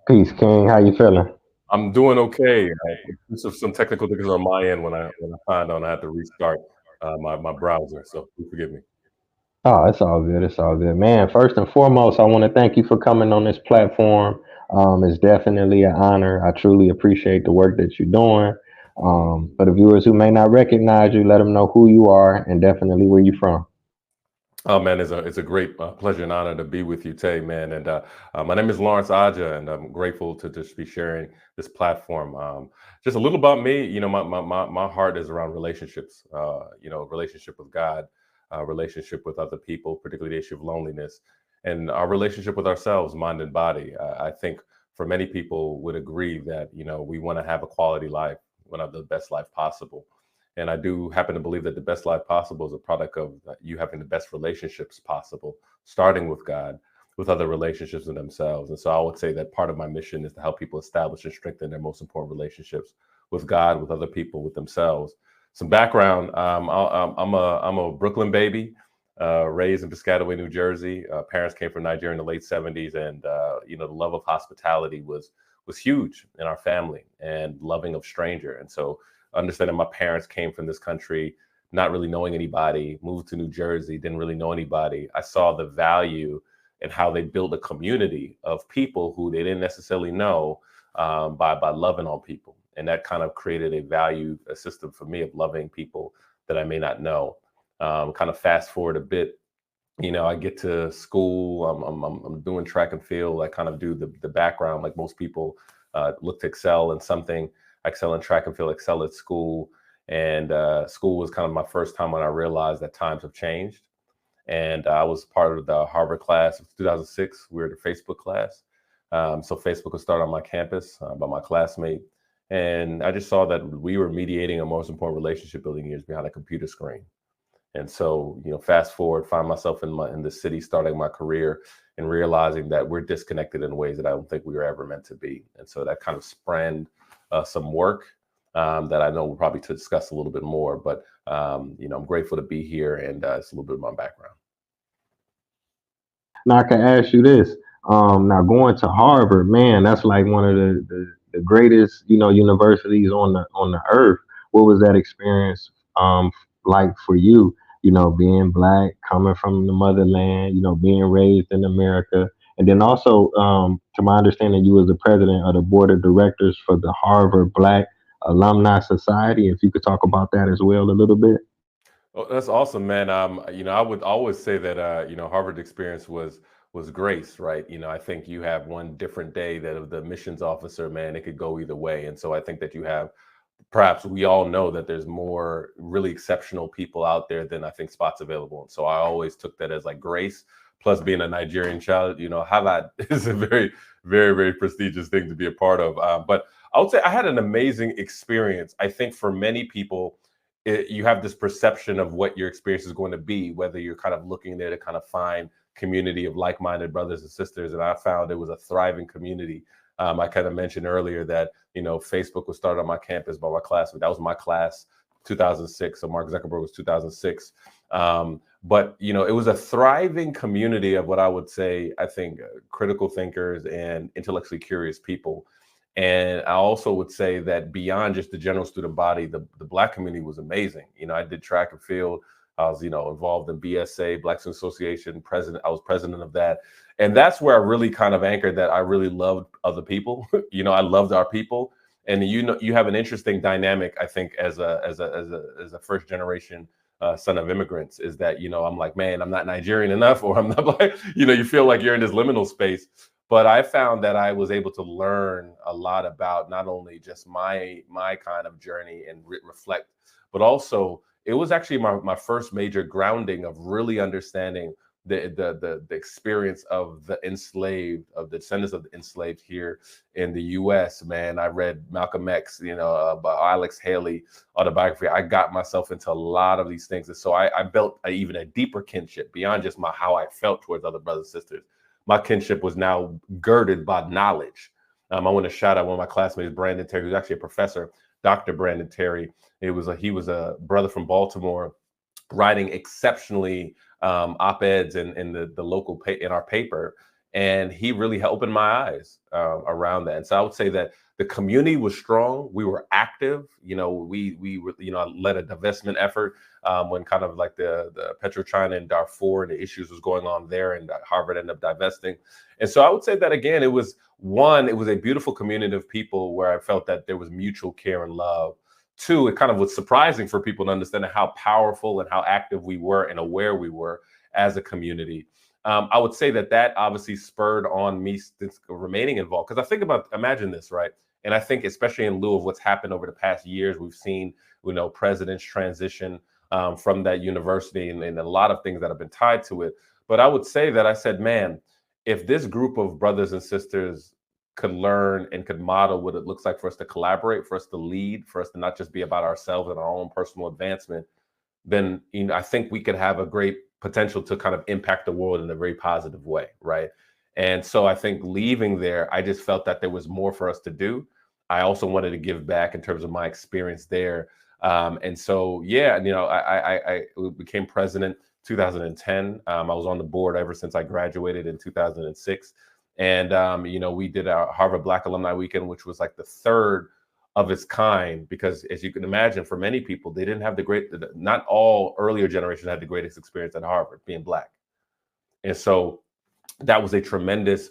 Peace, King. How you feeling? I'm doing okay. Some technical things on my end when I find out I have to restart my browser. So please forgive me. Oh, it's all good. It's all good, man. First and foremost, I want to thank you for coming on this platform. It's definitely an honor. I truly appreciate the work that you're doing. For the viewers who may not recognize you, let them know who you are and definitely where you're from. Oh man, it's a great pleasure and honor to be with you, Tay, man. And my name is Lawrence Adjah, and I'm grateful to just be sharing this platform. Just a little about me, my heart is around relationships. Relationship with God, relationship with other people, particularly the issue of loneliness, and our relationship with ourselves, mind and body. I think for many people would agree that we want to have a quality life, want to have the best life possible. And I do happen to believe that the best life possible is a product of you having the best relationships possible, starting with God, with other relationships in themselves. And so I would say that part of my mission is to help people establish and strengthen their most important relationships with God, with other people, with themselves. Some background: I'm a Brooklyn baby, raised in Piscataway, New Jersey. Parents came from Nigeria in the late '70s, and the love of hospitality was huge in our family, and loving of stranger. And so understanding my parents came from this country, not really knowing anybody, moved to New Jersey, didn't really know anybody. I saw the value and how they built a community of people who they didn't necessarily know, by loving on people, and that kind of created a system for me of loving people that I may not know. Kind of fast forward a bit, I get to school. I'm doing track and field. I kind of do the background like most people. Look to excel in something. I excel in track and field. Excel at school, and school was kind of my first time when I realized that times have changed. And I was part of the Harvard class of 2006. We were the Facebook class. So Facebook was started on my campus by my classmate, and I just saw that we were mediating a most important relationship building years behind a computer screen. And so, fast forward, find myself in the city, starting my career, and realizing that we're disconnected in ways that I don't think we were ever meant to be. And so that kind of sprang some work that I know we'll probably discuss a little bit more. But I'm grateful to be here, and it's a little bit of my background. Now I can ask you this. Now going to Harvard, man, that's like one of the greatest, universities on the earth. What was that experience like for you? Being black, coming from the motherland, being raised in America. And then also, to my understanding, you was the president of the board of directors for the Harvard Black Alumni Society. If you could talk about that as well a little bit. Oh, that's awesome, man. I would always say that Harvard experience was grace, right? I think you have one different day that of the missions officer, man, it could go either way. And so I think that you have, perhaps we all know that there's more really exceptional people out there than I think spots available. And so I always took that as like grace, plus being a Nigerian child, how that is a very, very, very prestigious thing to be a part of. But I would say I had an amazing experience. I think for many people, you have this perception of what your experience is going to be, whether you're kind of looking there to kind of find community of like-minded brothers and sisters. And I found it was a thriving community. I kind of mentioned earlier that Facebook was started on my campus by my classmate. That was my class, 2006. So Mark Zuckerberg was 2006. But it was a thriving community of what I would say, I think, critical thinkers and intellectually curious people. And I also would say that beyond just the general student body, the Black community was amazing. I did track and field. I was, involved in BSA, Black Student Association president. I was president of that. And that's where I really kind of anchored that I really loved other people. I loved our people. And you have an interesting dynamic, I think, as a first generation son of immigrants, is that, I'm like, man, I'm not Nigerian enough, or I'm not like, you feel like you're in this liminal space. But I found that I was able to learn a lot about not only just my kind of journey and reflect, but also it was actually my first major grounding of really understanding the experience of the enslaved, of the descendants of the enslaved here in the U.S. Man, I read Malcolm X, by Alex Haley autobiography. I got myself into a lot of these things, and so I built even a deeper kinship beyond just how I felt towards other brothers and sisters. My kinship was now girded by knowledge. I want to shout out one of my classmates, Brandon Terry, who's actually a professor, Dr. Brandon Terry. He was a brother from Baltimore, writing exceptionally op-eds in the local in our paper. And he really opened my eyes around that. And so I would say that the community was strong. We were active. We were, led a divestment effort when kind of like the PetroChina and Darfur and the issues was going on there, and Harvard ended up divesting. And so I would say that again, it was a beautiful community of people where I felt that there was mutual care and love. Two, it kind of was surprising for people to understand how powerful and how active we were and aware we were as a community. I would say that obviously spurred on me remaining involved, because I think about, imagine this, right? And I think especially in lieu of what's happened over the past years, we've seen, presidents transition from that university, and a lot of things that have been tied to it. But I would say that I said, man, if this group of brothers and sisters could learn and could model what it looks like for us to collaborate, for us to lead, for us to not just be about ourselves and our own personal advancement, then I think we could have a great potential to kind of impact the world in a very positive way, right? And so I think leaving there, I just felt that there was more for us to do. I also wanted to give back in terms of my experience there. And so, yeah, I became president 2010. I was on the board ever since I graduated in 2006. And, we did our Harvard Black Alumni Weekend, which was like the third of its kind, because as you can imagine, for many people, they didn't have not all earlier generations had the greatest experience at Harvard being Black. And so that was a tremendous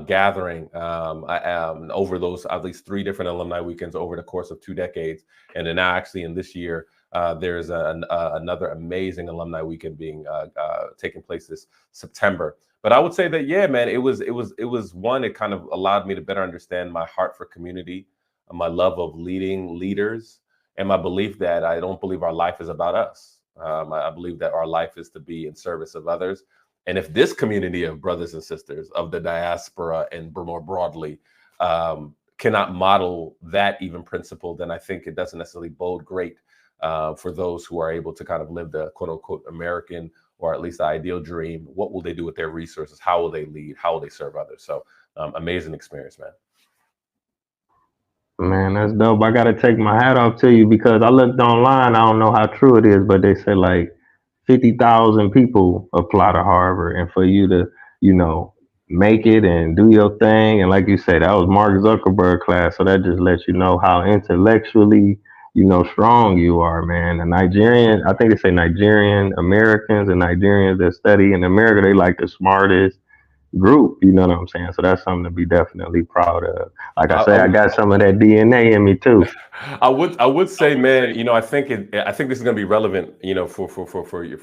gathering over those at least 3 different alumni weekends over the course of 2 decades. And then now actually in this year, there's another amazing alumni weekend being taking place this September. But I would say that, yeah, man, it was one, it kind of allowed me to better understand my heart for community, my love of leading leaders, and my belief that I don't believe our life is about us. I believe that our life is to be in service of others. And if this community of brothers and sisters of the diaspora and more broadly cannot model that even principle, then I think it doesn't necessarily bode great for those who are able to kind of live the quote unquote American, or at least the ideal dream. What will they do with their resources? How will they lead? How will they serve others? So amazing experience, man. Man, that's dope. I gotta take my hat off to you because I looked online. I don't know how true it is, but they say like 50,000 people apply to Harvard, and for you to, you know, make it and do your thing, and like you said, that was Mark Zuckerberg class, so that just lets you know how intellectually, strong you are, man. The Nigerian, I think they say Nigerian Americans and Nigerians that study in America, they like the smartest group. You know what I'm saying? So that's something to be definitely proud of. Like I I, say, I I got some of that DNA in me too. I would say, man, I think this is going to be relevant, for your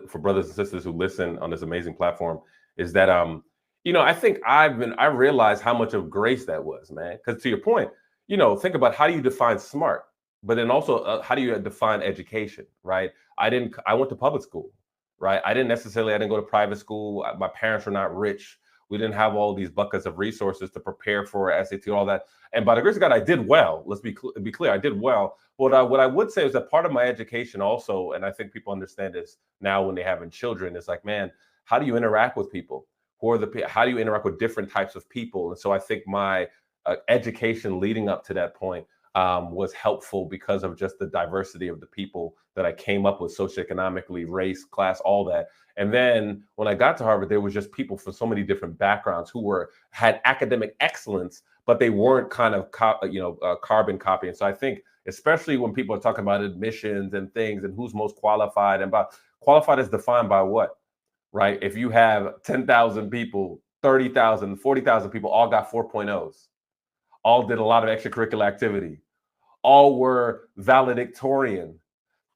for brothers and sisters who listen on this amazing platform. Is that I think I realized how much of grace that was, man. Because to your point, think about, how do you define smart, but then also how do you define education, right? I went to public school, right? I didn't go to private school. My parents were not rich. We didn't have all these buckets of resources to prepare for SAT, all that. And by the grace of God, I did well. Let's be clear, I did well. What I would say is that part of my education also, and I think people understand this now when they having children, is like, man, how do you interact with people? How do you interact with different types of people? And so I think my education leading up to that point was helpful because of just the diversity of the people that I came up with socioeconomically, race, class, all that. And then when I got to Harvard, there was just people from so many different backgrounds who had academic excellence, but they weren't kind of carbon copying. So I think, especially when people are talking about admissions and things and who's most qualified, and by qualified is defined by what, right? If you have 10,000 people, 30,000, 40,000 people all got 4.0s, all did a lot of extracurricular activity, all were valedictorian.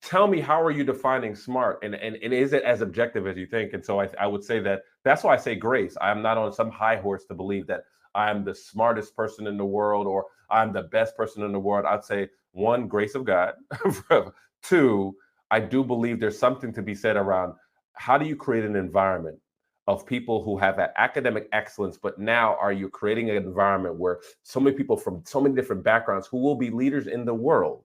Tell me, how are you defining smart? And is it as objective as you think? And so I would say that's why I say grace. I'm not on some high horse to believe that I'm the smartest person in the world or I'm the best person in the world. I'd say, one, grace of God. Two, I do believe there's something to be said around how do you create an environment of people who have that academic excellence, but now are you creating an environment where so many people from so many different backgrounds who will be leaders in the world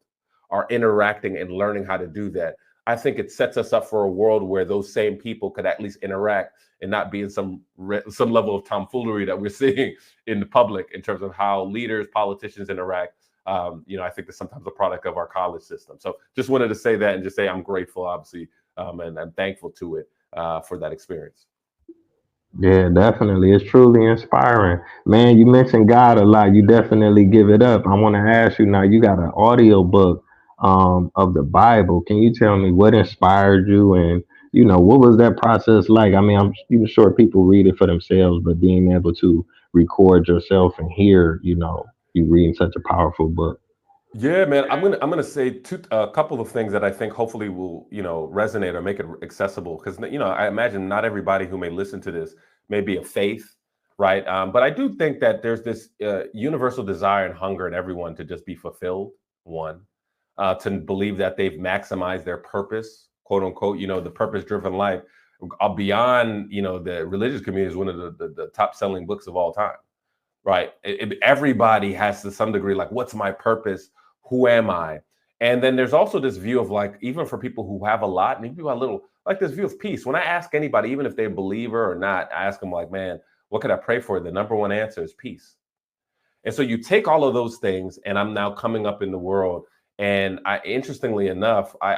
are interacting and learning how to do that? I think it sets us up for a world where those same people could at least interact and not be in some level of tomfoolery that we're seeing in the public in terms of how leaders, politicians interact. I think that's sometimes a product of our college system. So just wanted to say that and just say I'm grateful, obviously, and I'm thankful to it for that experience. Yeah, definitely. It's truly inspiring. Man, you mentioned God a lot. You definitely give it up. I want to ask you now, you got an audio book of the Bible. Can you tell me what inspired you and what was that process like? I mean, I'm even sure people read it for themselves, but being able to record yourself and hear, you reading such a powerful book. Yeah, man. I'm gonna say a couple of things that I think hopefully will resonate or make it accessible because I imagine not everybody who may listen to this may be of faith, right? But I do think that there's this universal desire and hunger in everyone to just be fulfilled. One, to believe that they've maximized their purpose, quote unquote. The purpose-driven life beyond the religious community is one of the top-selling books of all time, right? Everybody has to some degree, like, what's my purpose? Who am I? And then there's also this view of, like, even for people who have a lot and even people have a little, like this view of peace. When I ask anybody, even if they're a believer or not, I ask them, like, man, what could I pray for? The number one answer is peace. And so you take all of those things, and I'm now coming up in the world. And interestingly enough, I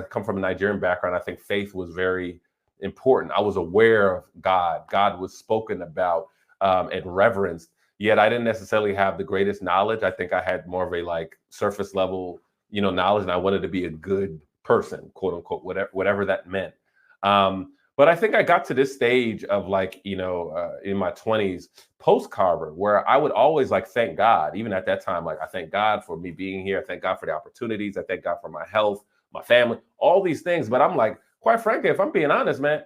come from a Nigerian background. I think faith was very important. I was aware of God. God was spoken about and reverenced. Yet I didn't necessarily have the greatest knowledge. I think I had more of a like surface level, knowledge, and I wanted to be a good person, quote unquote, whatever that meant. But I think I got to this stage of like, in my 20s, post Carver, where I would always like thank God, even at that time. Like, I thank God for me being here. I thank God for the opportunities. I thank God for my health, my family, all these things. But I'm like, quite frankly, if I'm being honest, man,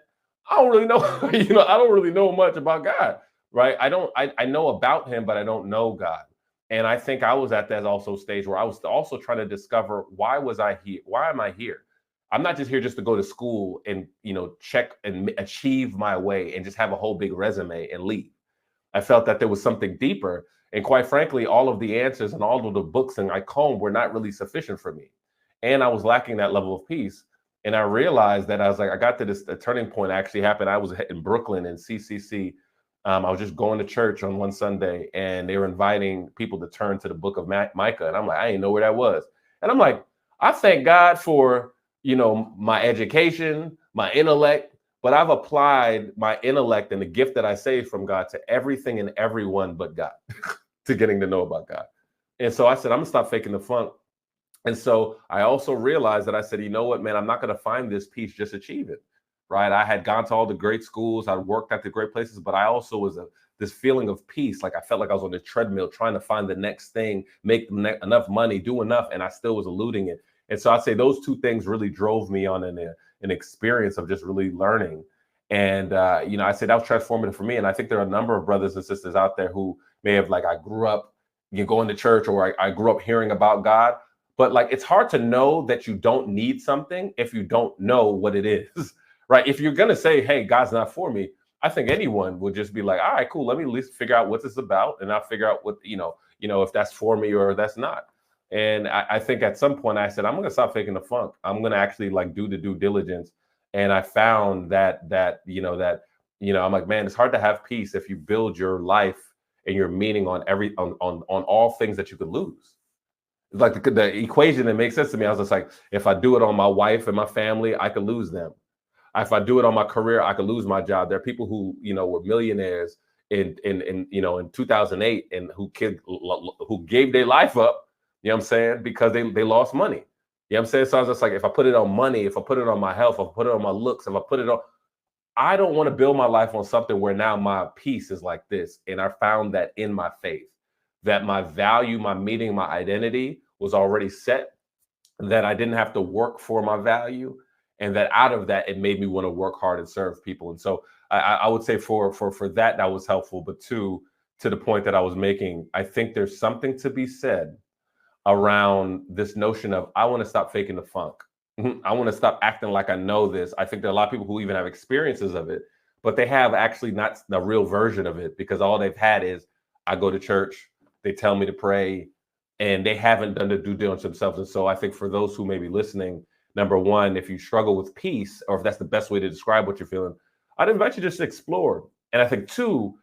I don't really know, I don't really know much about God, right? I know about him, but I don't know God. And I think I was at that also stage where I was also trying to discover, why was I here? Why am I here? I'm not just here just to go to school and check and achieve my way and just have a whole big resume and leave. I felt that there was something deeper, and quite frankly, all of the answers and all of the books and I combed were not really sufficient for me, and I was lacking that level of peace. And I realized that I was like, I got to this a turning point actually happened. I was in Brooklyn in CCC. I was just going to church on one Sunday, and they were inviting people to turn to the book of Micah, and I'm like, I didn't know where that was, and I'm like, I thank God for my education, my intellect, but I've applied my intellect and the gift that I saved from God to everything and everyone but God, to getting to know about God. And so I said, I'm gonna stop faking the funk. And so I also realized that I said, you know what, man, I'm not going to find this peace just achieve it. Right. I had gone to all the great schools, I worked at the great places, but I also was this feeling of peace. Like I felt like I was on the treadmill trying to find the next thing, make enough money, do enough. And I still was eluding it. And so I'd say those two things really drove me on an experience of just really learning. And, I say that was transformative for me. And I think there are a number of brothers and sisters out there who may have, like, I grew up going to church, or I grew up hearing about God, but like it's hard to know that you don't need something if you don't know what it is. Right? If you're gonna say, hey, God's not for me, I think anyone would just be like, all right, cool, let me at least figure out what this is about, and I'll figure out what if that's for me or that's not. And I think at some point I said, I'm gonna stop faking the funk. I'm gonna actually like do the due diligence. And I found that I'm like, man, it's hard to have peace if you build your life and your meaning on on all things that you could lose. Like the equation that makes sense to me. I was just like, if I do it on my wife and my family, I could lose them. If I do it on my career, I could lose my job. There are people who were millionaires in 2008 and who gave their life up. You know what I'm saying? Because they lost money. You know what I'm saying? So I was just like, if I put it on money, if I put it on my health, if I put it on my looks, if I put it on, I don't want to build my life on something where now my peace is like this. And I found that in my faith, that my value, my meaning, my identity was already set, that I didn't have to work for my value, and that out of that, it made me want to work hard and serve people. And so I would say for that was helpful. But two, to the point that I was making, I think there's something to be said around this notion of, I want to stop faking the funk. I want to stop acting like I know this. I think there are a lot of people who even have experiences of it, but they have actually not the real version of it, because all they've had is, I go to church, they tell me to pray, and they haven't done the due diligence themselves. And so I think for those who may be listening, number one, if you struggle with peace, or if that's the best way to describe what you're feeling, I'd invite you just to explore. And I think two,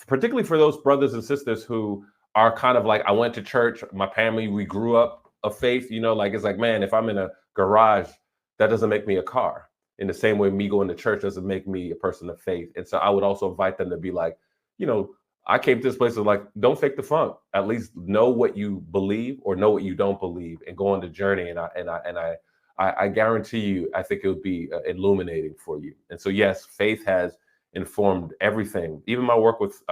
particularly for those brothers and sisters who are kind of like, I went to church, my family, we grew up of faith, like it's like, man, if I'm in a garage, that doesn't make me a car. in the same way me going to church doesn't make me a person of faith. And so I would also invite them to be like, you know, I came to this place of like, don't fake the funk. At least know what you believe or know what you don't believe, and go on the journey. I guarantee you, I think it would be illuminating for you. And so, yes, faith has informed everything. Even my work with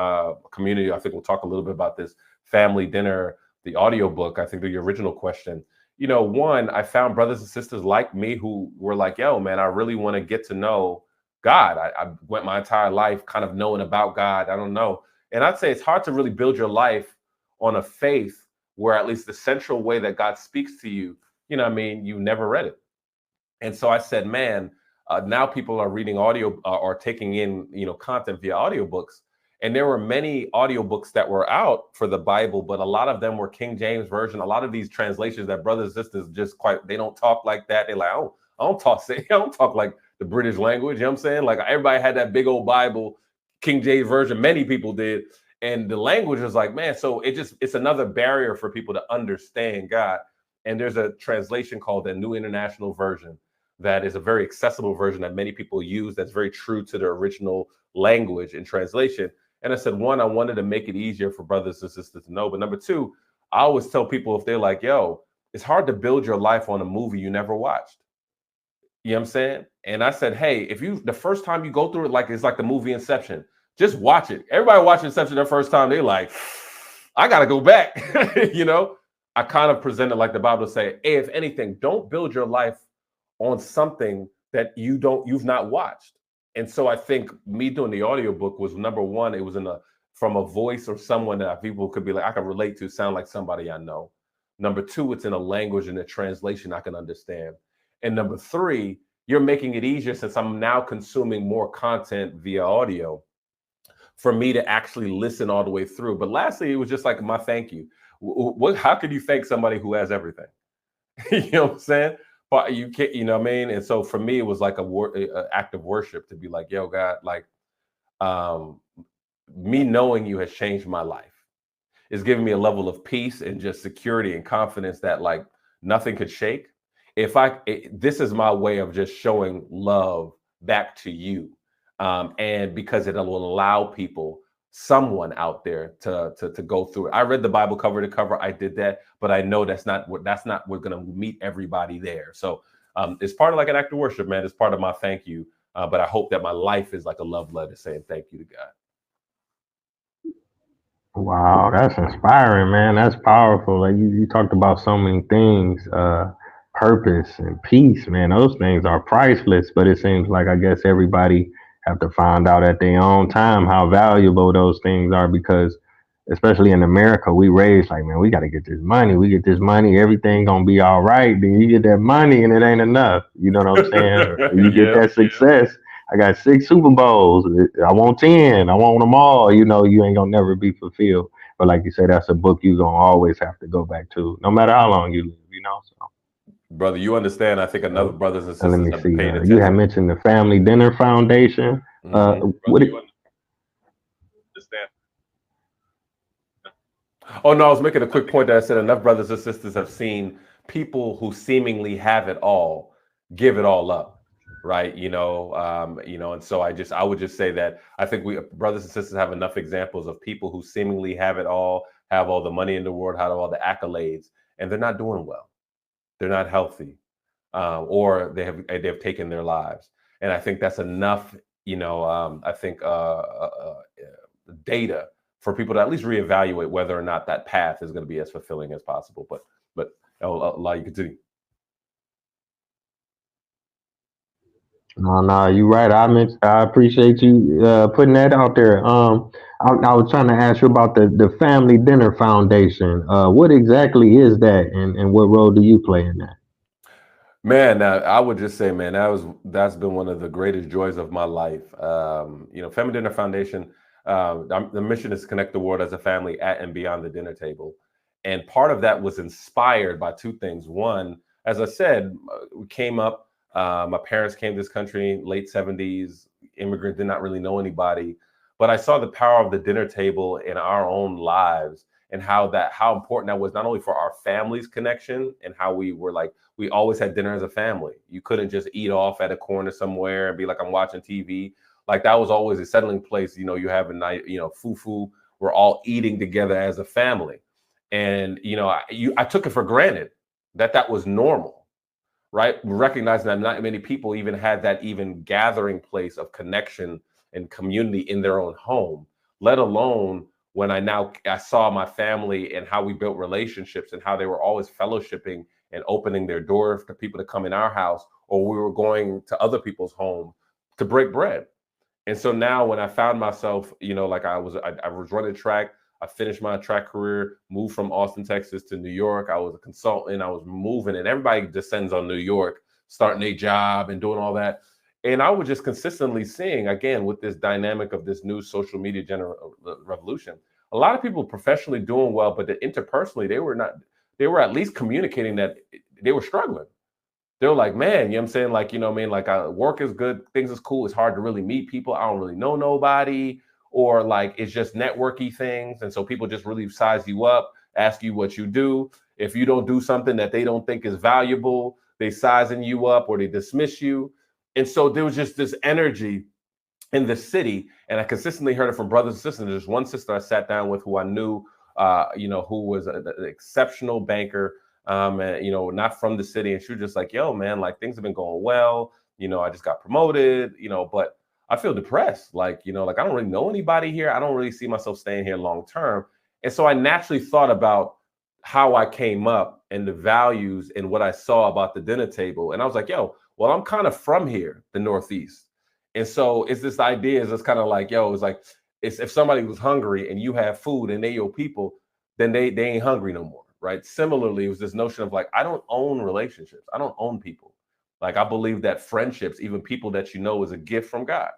community. I think we'll talk a little bit about this family dinner, the audiobook. I think the original question. You know, one, I found brothers and sisters like me who were like, yo, man, I really want to get to know God. I went my entire life kind of knowing about God. I don't know. And I'd say it's hard to really build your life on a faith where at least the central way that God speaks to you, you know what I mean, you never read it. And so I said, man, now people are reading audio or taking in, you know, content via audiobooks. And there were many audiobooks that were out for the Bible, but a lot of them were King James version. A lot of these translations that brothers and sisters just quite, they don't talk like that. They're like, oh, I don't talk like the British language. You know what I'm saying? Like everybody had that big old Bible, King James version. Many people did. And the language was like, man, so it's another barrier for people to understand God. And there's a translation called the New International Version that is a very accessible version that many people use, that's very true to the original language and translation. And I said, one, I wanted to make it easier for brothers and sisters to know. But number two, I always tell people, if they're like, yo, it's hard to build your life on a movie you never watched. You know what I'm saying? And I said, hey, if you, the first time you go through it, like it's like the movie Inception, just watch it. Everybody watching Inception the first time, they're like, I got to go back. You know, I kind of presented like the Bible say, hey, if anything, don't build your life on something that you've not watched. And so I think me doing the audiobook was number one, it was in a from a voice or someone that people could be like, I can relate to, sound like somebody I know. Number two, it's in a language and a translation I can understand. And number three, you're making it easier since I'm now consuming more content via audio for me to actually listen all the way through. But lastly, it was just like my thank you. How could you thank somebody who has everything? You know what I'm saying? But you can't, you know what I mean? And so for me, it was like a act of worship to be like, yo, God, like um, me knowing you has changed my life. It's giving me a level of peace and just security and confidence that like nothing could shake. This is my way of just showing love back to you, and because it will allow people, someone out there to go through it. I read the Bible cover to cover. I did that, but I know that's not we're gonna meet everybody there. So it's part of like an act of worship, man. It's part of my thank you. But I hope that my life is like a love letter saying thank you to God. Wow, that's inspiring, man. That's powerful. Like you talked about so many things, purpose and peace, man. Those things are priceless, but it seems like I guess everybody have to find out at their own time how valuable those things are because especially in America, we raised like, man, we gotta get this money. We get this money, everything gonna be all right. Then you get that money and it ain't enough. You know what I'm saying? Or you get Yeah. that success. I got 6 Super Bowls. I want 10. I want them all. You know, you ain't gonna never be fulfilled. But like you said, that's a book you gonna always have to go back to, no matter how long you live. You know. So, Brother, you understand. I think another brothers and let sisters me have been see. paying You had attention. mentioned the Family Dinner Foundation. Hmm. What? Oh no, I was making a quick point that I said enough brothers and sisters have seen people who seemingly have it all give it all up, right? And so I would just say that I think we brothers and sisters have enough examples of people who seemingly have it all, have all the money in the world, have all the accolades, and they're not doing well. They're not healthy, or they've taken their lives, and I think that's enough. I think data for people to at least reevaluate whether or not that path is going to be as fulfilling as possible. But I'll allow you to continue. No, no, you right. I appreciate you putting that out there. I was trying to ask you about the Family Dinner Foundation. What exactly is that, and what role do you play in that? Man, now, I would just say, man, that's been one of the greatest joys of my life. Family Dinner Foundation. The mission is to connect the world as a family at and beyond the dinner table, and part of that was inspired by two things. One, as I said, we came up. My parents came to this country late 70s. Immigrant, did not really know anybody, but I saw the power of the dinner table in our own lives, and how important that was not only for our family's connection and how we were like we always had dinner as a family. You couldn't just eat off at a corner somewhere and be like I'm watching TV. Like that was always a settling place. You know, you have a night, you know, fufu. We're all eating together as a family, and you know, I took it for granted that that was normal, right? Recognizing that not many people even had that even gathering place of connection and community in their own home, let alone when I saw my family and how we built relationships and how they were always fellowshipping and opening their doors for people to come in our house, or we were going to other people's home to break bread. And so now when I found myself, you know, like I was running track. I finished my track career, moved from Austin, Texas to New York. I was a consultant. I was moving, and everybody descends on New York, starting a job and doing all that. And I was just consistently seeing, again, with this dynamic of this new social media revolution, a lot of people professionally doing well, but interpersonally, they were not, they were at least communicating that they were struggling. They're like, man, you know what I'm saying? Like, you know what I mean? Like, work is good, things is cool. It's hard to really meet people. I don't really know nobody, or like it's just networky things. And so people just really size you up, ask you what you do. If you don't do something that they don't think is valuable, they sizing you up or they dismiss you. And so there was just this energy in the city, and I consistently heard it from brothers and sisters. There's one sister I sat down with who I knew, you know, who was an exceptional banker, and you know, not from the city, and she was just like, "Yo, man, like things have been going well. You know, I just got promoted. You know, but I feel depressed. Like, you know, like I don't really know anybody here. I don't really see myself staying here long term." And so I naturally thought about how I came up and the values and what I saw about the dinner table, and I was like, "Yo, well, I'm kind of from here, the Northeast." And so it's this idea is it's kind of like, yo, it's like it's if somebody was hungry and you have food and they your people, then they ain't hungry no more, right? Similarly, it was this notion of like, I don't own relationships. I don't own people. Like I believe that friendships, even people that you know, is a gift from God.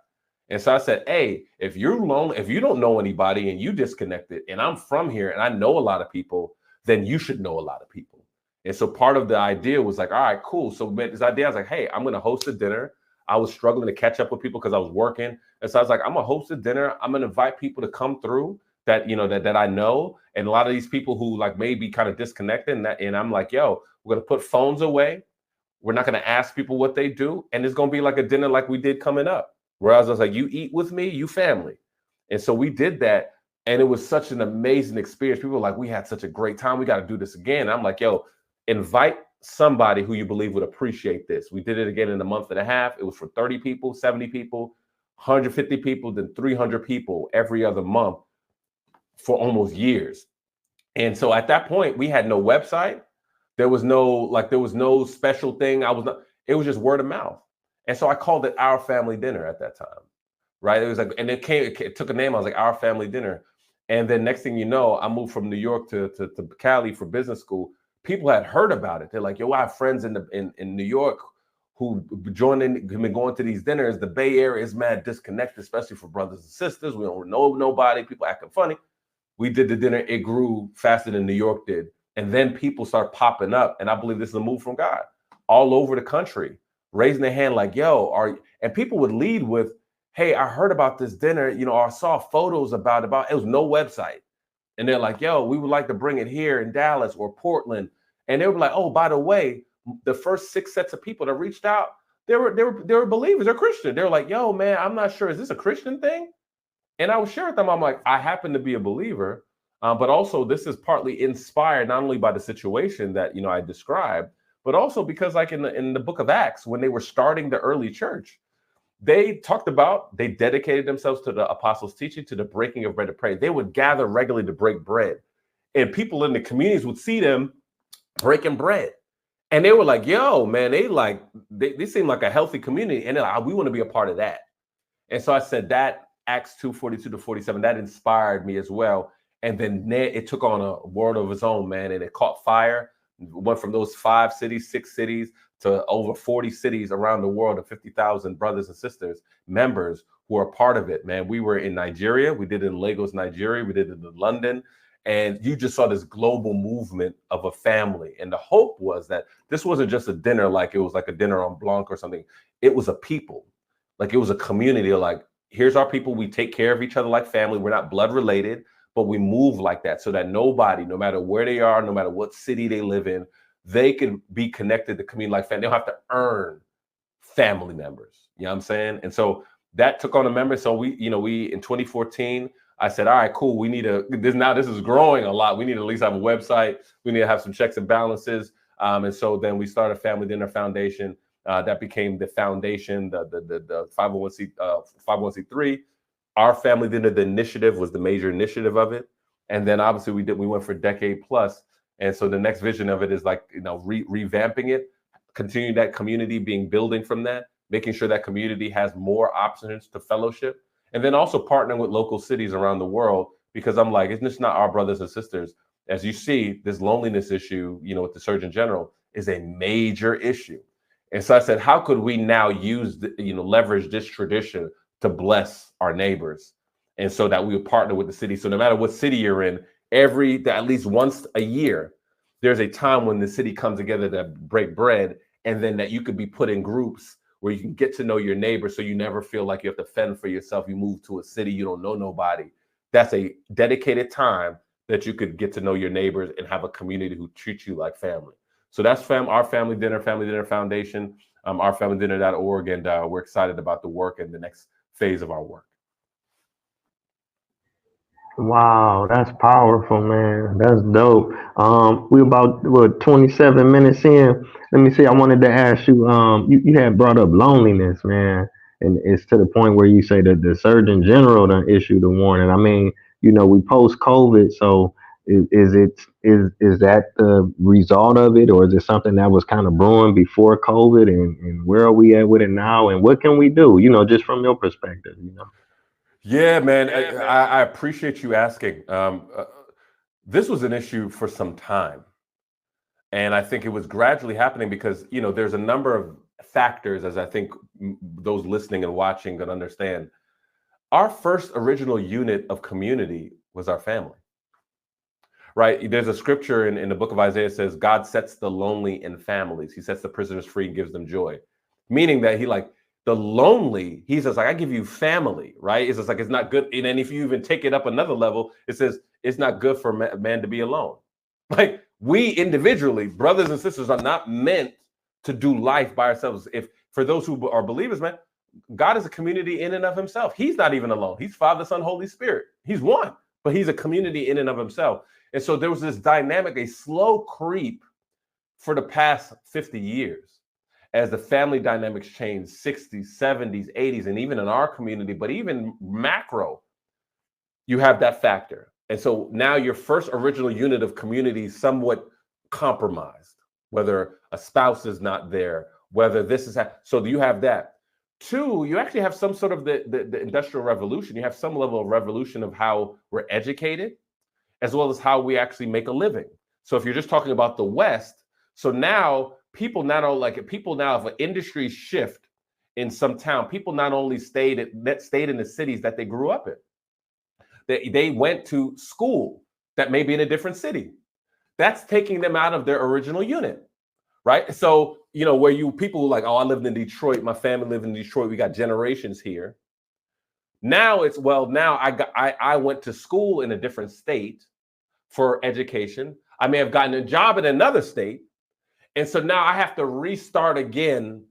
And so I said, hey, if you're lonely, if you don't know anybody and you disconnected, and I'm from here and I know a lot of people, then you should know a lot of people. And so part of the idea was like, all right, cool. So this idea, I was like, hey, I'm going to host a dinner. I was struggling to catch up with people because I was working. And so I was like, I'm gonna host a dinner. I'm gonna invite people to come through that, you know, that I know. And a lot of these people who like may be kind of disconnected. And I'm like, yo, we're gonna put phones away. We're not gonna ask people what they do. And it's gonna be like a dinner like we did coming up. Whereas I was like, you eat with me, you family. And so we did that. And it was such an amazing experience. People were like, we had such a great time. We got to do this again. And I'm like, yo, invite somebody who you believe would appreciate this. We did it again in a month and a half. It was for 30 people, 70 people, 150 people, then 300 people every other month for almost years. And so at that point, we had no website. There was no special thing. It was just word of mouth. And so I called it Our Family Dinner at that time. Right. It was like, and it took a name. I was like, Our Family Dinner. And then next thing you know, I moved from New York to Cali for business school. People had heard about it. They're like, yo, I have friends in New York who joined in, have been going to these dinners. The Bay Area is mad disconnected, especially for brothers and sisters. We don't know nobody. People acting funny. We did the dinner. It grew faster than New York did. And then people start popping up. And I believe this is a move from God all over the country, raising their hand like, yo, and people would lead with, hey, I heard about this dinner, you know, I saw photos about it was no website. And they're like, yo, we would like to bring it here in Dallas or Portland. And they were like, oh, by the way, the first 6 sets of people that reached out, they were believers, they're Christian. They're like, yo, man, I'm not sure, is this a Christian thing? And I was sharing with them, I'm like, I happen to be a believer, but also this is partly inspired not only by the situation that, you know, I described, but also because like in the book of Acts, when they were starting the early church, they talked about, they dedicated themselves to the apostles' teaching, to the breaking of bread to pray. They would gather regularly to break bread. And people in the communities would see them breaking bread. And they were like, yo, man, they seem like a healthy community. And they're like, we want to be a part of that. And so I said that Acts 2:42 to 47, that inspired me as well. And then it took on a world of its own, man. And it caught fire. Went from those 5 cities, 6 cities, to over 40 cities around the world, of 50,000 brothers and sisters, members who are part of it, man. We were in Nigeria. We did it in Lagos, Nigeria. We did it in London. And you just saw this global movement of a family. And the hope was that this wasn't just a dinner, like it was like a dinner on Blanc or something. It was a people. Like it was a community. Like, here's our people. We take care of each other like family. We're not blood related, but we move like that so that nobody, no matter where they are, no matter what city they live in, they can be connected to community like family. They don't have to earn family members. You know what I'm saying? And so that took on a member. So we in 2014, I said, all right, cool. We need this is growing a lot. We need to at least have a website. We need to have some checks and balances. And so then we started Family Dinner Foundation. That became the foundation, the 501c3. Our Family Dinner, the initiative was the major initiative of it. And then obviously we went for a decade plus. And so the next vision of it is like, revamping it, continuing that community being building from that, making sure that community has more options to fellowship, and then also partnering with local cities around the world, because I'm like, it's just not our brothers and sisters. As you see, this loneliness issue, with the Surgeon General is a major issue. And so I said, how could we now use, leverage this tradition to bless our neighbors? And so that we would partner with the city. So no matter what city you're in, at least once a year, there's a time when the city comes together to break bread, and then that you could be put in groups where you can get to know your neighbor, so you never feel like you have to fend for yourself. You move to a city, you don't know nobody. That's a dedicated time that you could get to know your neighbors and have a community who treats you like family. So that's our Family Dinner Foundation, ourfamilydinner.org, and we're excited about the work and the next phase of our work. Wow, that's powerful, man. That's dope. We about 27 minutes in. Let me see. I wanted to ask you. You had brought up loneliness, man, and it's to the point where you say that the Surgeon General done issued a warning. I mean, we post COVID, so is that the result of it, or is it something that was kind of brewing before COVID, and where are we at with it now, and what can we do? Just from your perspective. Yeah, man. I appreciate you asking. This was an issue for some time. And I think it was gradually happening because, there's a number of factors, as I think those listening and watching can understand. Our first original unit of community was our family, right? There's a scripture in the book of Isaiah says, God sets the lonely in families. He sets the prisoners free and gives them joy. Meaning that the lonely, he says, like, I give you family, right? It's just like, it's not good. And then if you even take it up another level, it says, it's not good for man to be alone. Like, we individually, brothers and sisters, are not meant to do life by ourselves. If for those who are believers, man, God is a community in and of himself. He's not even alone. He's Father, Son, Holy Spirit. He's one, but he's a community in and of himself. And so there was this dynamic, a slow creep for the past 50 years as the family dynamics changed, 60s, 70s, 80s, and even in our community, but even macro, you have that factor. And so now your first original unit of community is somewhat compromised, whether a spouse is not there, whether this is, so you have that. Two, you actually have some sort of the Industrial Revolution. You have some level of revolution of how we're educated, as well as how we actually make a living. So if you're just talking about the West, so now people not only if an industry shift in some town, people not only stayed in the cities that they grew up in. They went to school that may be in a different city. That's taking them out of their original unit, right? So, where people like, oh, I lived in Detroit, my family lived in Detroit, we got generations here. Now I went to school in a different state for education. I may have gotten a job in another state. And so now I have to restart again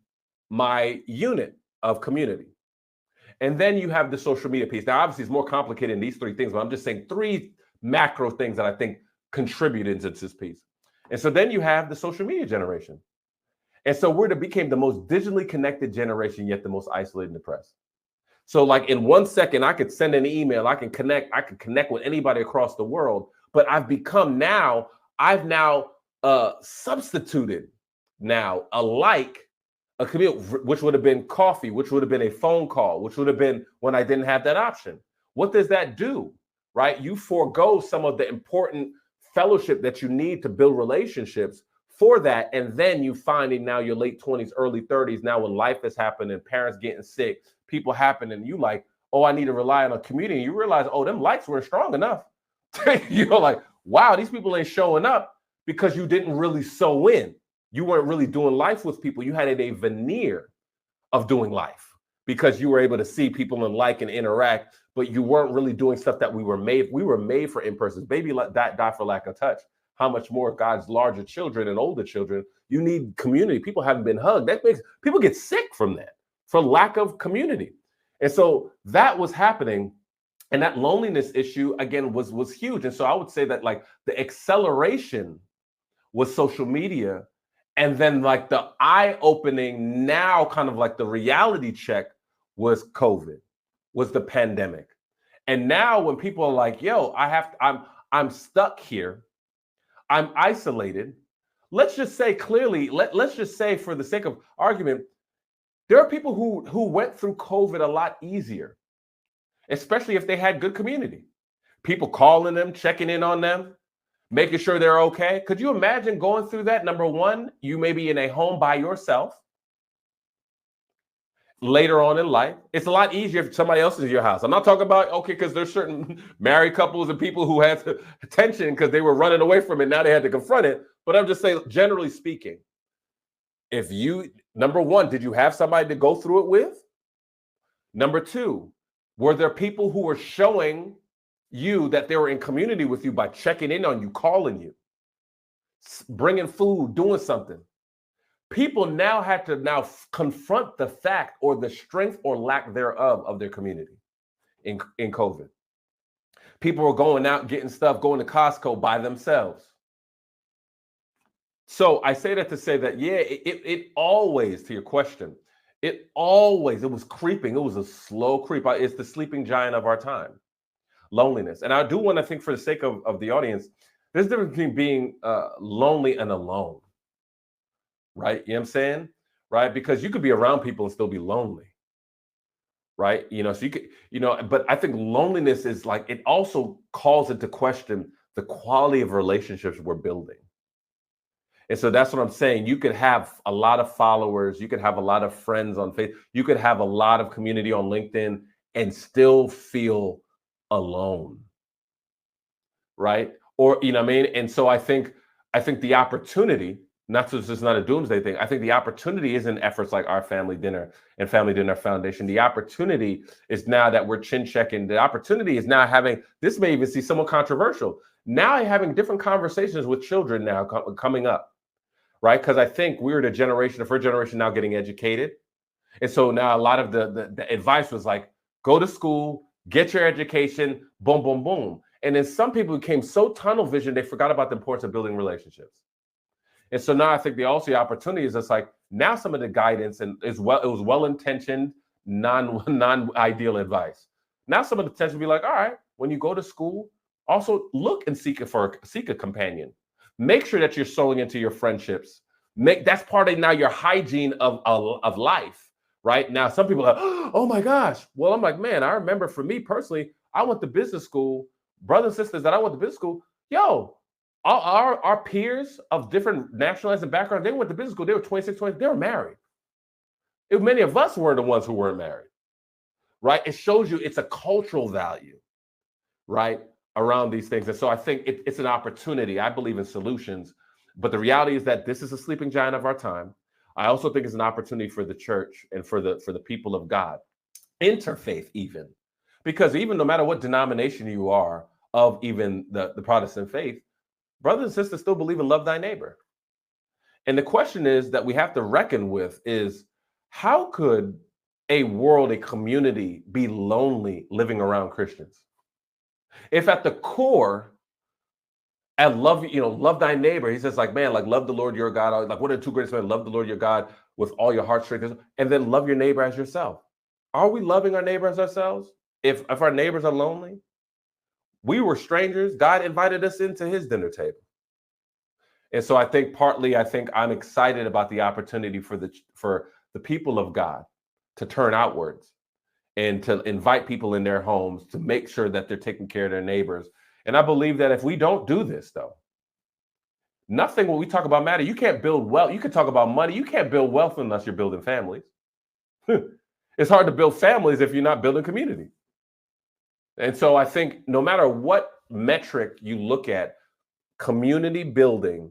my unit of community. And then you have the social media piece. Now, obviously, it's more complicated than these three things, but I'm just saying three macro things that I think contribute into this piece. And so then you have the social media generation. And so became the most digitally connected generation, yet the most isolated and depressed. So like in 1 second, I could send an email, I can connect with anybody across the world, but I've now substituted now a commute, which would have been coffee, which would have been a phone call, which would have been when I didn't have that option. What does that do, right? You forego some of the important fellowship that you need to build relationships for that. And then you find in now your late 20s, early 30s, now when life has happened and parents getting sick, people happen, and you like, oh, I need to rely on a community. And you realize, oh, them likes weren't strong enough. Like, wow, these people ain't showing up because you didn't really sew in. You weren't really doing life with people. You had a veneer of doing life. because you were able to see people and like and interact, but you weren't really doing stuff that we were made. We were made for in person. Baby die for lack of touch. How much more God's larger children and older children? You need community. People haven't been hugged. That makes people get sick from that, for lack of community. And so that was happening. And that loneliness issue again was huge. And so I would say that like the acceleration was social media. And then like the eye-opening now kind of like the reality check was COVID, was the pandemic. And now when people are like, yo, I'm stuck here, I'm isolated. Let's just say clearly, let's just say for the sake of argument, there are people who went through COVID a lot easier, especially if they had good community. People calling them, checking in on them, making sure they're okay. Could you imagine going through that? Number one, you may be in a home by yourself later on in life. It's a lot easier if somebody else is in your house. I'm not talking about, okay, because there's certain married couples and people who had tension because they were running away from it. Now they had to confront it. But I'm just saying, generally speaking, if you, number one, did you have somebody to go through it with? Number two, were there people who were showing you that they were in community with you by checking in on you, calling you, bringing food, doing something? People now had to confront the fact or the strength or lack thereof of their community in COVID. People were going out, getting stuff, going to Costco by themselves. So I say that to say that, yeah, it always, to your question, it was creeping. It was a slow creep. It's the sleeping giant of our time, loneliness. And I do want to think, for the sake of the audience, there's a difference between being lonely and alone. Right? You know what I'm saying? Right? Because you could be around people and still be lonely. Right? You know, so you could, you know, but I think loneliness is like, it also calls into question the quality of relationships we're building. And so that's what I'm saying. You could have a lot of followers, you could have a lot of friends on Facebook, you could have a lot of community on LinkedIn and still feel alone. Right? Or, you know what I mean? And so I think the opportunity, not so it's not a doomsday thing. I think the opportunity is in efforts like our Family Dinner and Family Dinner Foundation. The opportunity is now that we're chin checking. The opportunity is now having, this may even see somewhat controversial, now having different conversations with children now coming up, right? Because I think we're the first generation now getting educated. And so now a lot of the advice was like, go to school, get your education, boom, boom, boom. And then some people became so tunnel vision, they forgot about the importance of building relationships. And so now I think the opportunity is just like, now some of the guidance and it was well-intentioned, non-ideal advice. Now some of the tension be like, all right, when you go to school, also look and seek a companion. Make sure that you're sowing into your friendships. That's part of now your hygiene of life, right? Now some people are like, oh my gosh. Well, I'm like, man, I remember for me personally, I went to business school, brothers and sisters that I went to business school, yo, our peers of different nationalities and backgrounds, they went to business school, they were 26, 20, they were married. Many of us were the ones who weren't married, right? It shows you it's a cultural value, right, around these things. And so I think it's an opportunity. I believe in solutions, but the reality is that this is a sleeping giant of our time. I also think it's an opportunity for the church and for the people of God, interfaith even, because even no matter what denomination you are of even the Protestant faith, brothers and sisters still believe in love thy neighbor. And the question is that we have to reckon with is, how could a world, a community be lonely living around Christians? If at the core, and love thy neighbor, he says like, man, like love the Lord your God. Like, what are the two greatest ways? Love the Lord your God with all your heart, strength, and then love your neighbor as yourself. Are we loving our neighbor as ourselves? If our neighbors are lonely, we were strangers. God invited us into his dinner table. And so I think partly, I'm excited about the opportunity for the people of God to turn outwards and to invite people in their homes to make sure that they're taking care of their neighbors. And I believe that if we don't do this, though, nothing when we talk about matter. You can't build wealth. You can talk about money. You can't build wealth unless you're building families. It's hard to build families if you're not building community. And so I think no matter what metric you look at, community building,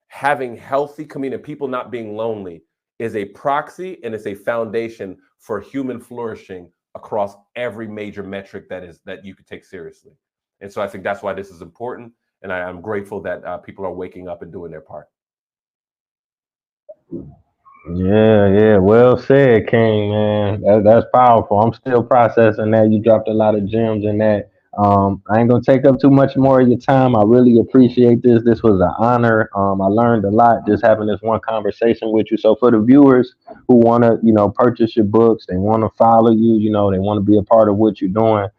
having healthy community, people not being lonely, is a proxy and it's a foundation for human flourishing across every major metric that you could take seriously. And so I think that's why this is important. And I'm grateful that people are waking up and doing their part. Yeah, yeah. Well said, King, man. That's powerful. I'm still processing that. You dropped a lot of gems in that. I ain't gonna take up too much more of your time. I really appreciate this. This was an honor. I learned a lot just having this one conversation with you. So for the viewers who wanna, purchase your books, they wanna follow you, they wanna be a part of what you're doing.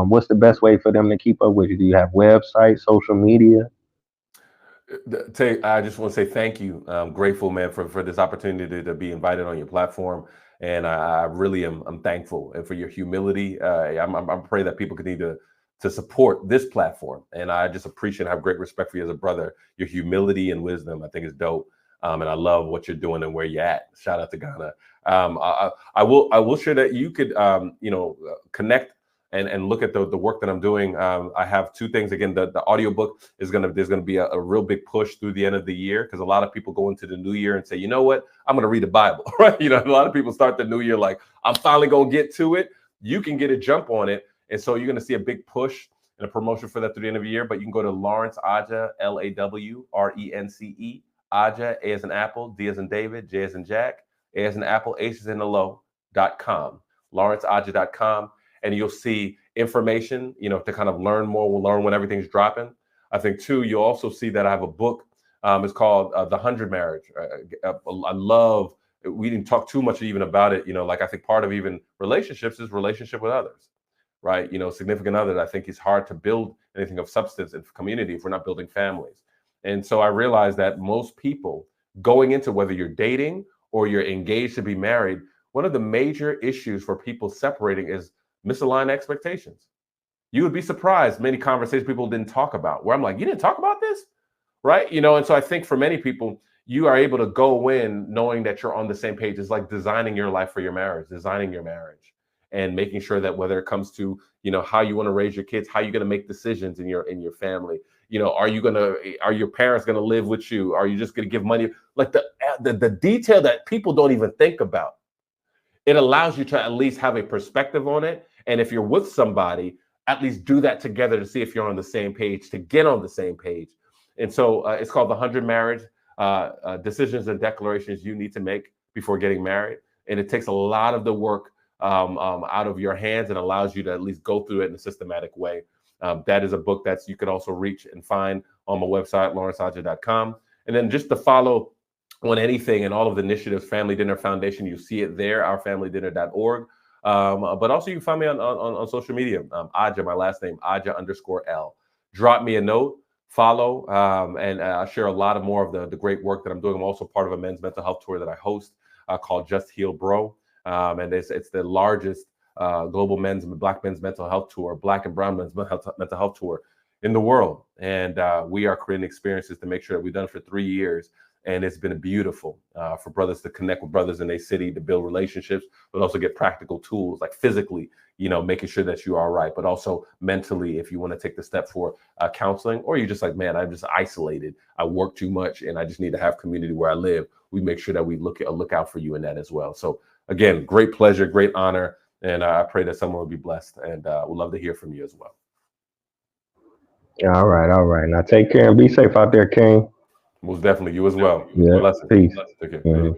What's the best way for them to keep up with you? Do you have website, social media? I just want to say thank you. I'm grateful, man, for this opportunity to be invited on your platform, and I really am. I'm thankful and for your humility. I'm pray that people continue to support this platform, and I just appreciate and have great respect for you as a brother. Your humility and wisdom, I think, is dope, and I love what you're doing and where you're at. Shout out to Ghana. I will share that you could connect and look at the work that I'm doing. I have two things. Again, the audiobook there's gonna be a real big push through the end of the year, because a lot of people go into the new year and say, you know what, I'm gonna read the Bible, right? A lot of people start the new year like, I'm finally gonna get to it. You can get a jump on it, and so you're gonna see a big push and a promotion for that through the end of the year. But you can go to Lawrence Adjah, LAWRENCE, Adjah, A as in Apple, D as in David, J as in Jack, A as in Apple, H as in the low.com, LawrenceAdjah.com. And you'll see information, to kind of learn more. We'll learn when everything's dropping. I think too, you'll also see that I have a book. It's called The 100 Marriage. I love. We didn't talk too much even about it. Like I think part of even relationships is relationship with others, right? Significant others. I think it's hard to build anything of substance in community if we're not building families. And so I realized that most people going into, whether you're dating or you're engaged to be married, one of the major issues for people separating is misaligned expectations. You would be surprised many conversations people didn't talk about, where I'm like, you didn't talk about this, right? And so I think for many people, you are able to go in knowing that you're on the same page. It's like designing your life for your marriage, designing your marriage, and making sure that whether it comes to how you want to raise your kids, how you're going to make decisions in your family, are your parents going to live with you? Are you just going to give money? Like the detail that people don't even think about. It allows you to at least have a perspective on it. And if you're with somebody, at least do that together to see if you're on the same page, to get on the same page. And so it's called The 100 Marriage Decisions and Declarations You Need to Make Before Getting Married. And it takes a lot of the work out of your hands and allows you to at least go through it in a systematic way. That is a book that you could also reach and find on my website, LawrenceAdjah.com. And then just to follow on anything and all of the initiatives, Family Dinner Foundation, you see it there, ourfamilydinner.org. But also you can find me on social media. Adjah, my last name, Adjah_L. Drop me a note, follow, and I share a lot of more of the great work that I'm doing. I'm also part of a men's mental health tour that I host called Just Heal Bro. And it's the largest global Black men's mental health tour, Black and brown men's mental health tour in the world. And we are creating experiences to make sure that we've done it for 3 years. And it's been beautiful for brothers to connect with brothers in their city, to build relationships, but also get practical tools, like physically, making sure that you are all right, but also mentally, if you want to take the step for counseling, or you're just like, man, I'm just isolated. I work too much and I just need to have community where I live. We make sure that we look out for you in that as well. So again, great pleasure, great honor. And I pray that someone will be blessed, and we'd love to hear from you as well. Yeah, all right, all right. Now take care and be safe out there, King. Most definitely. You as well. Yeah, Blessings. peace. Take care. Mhm.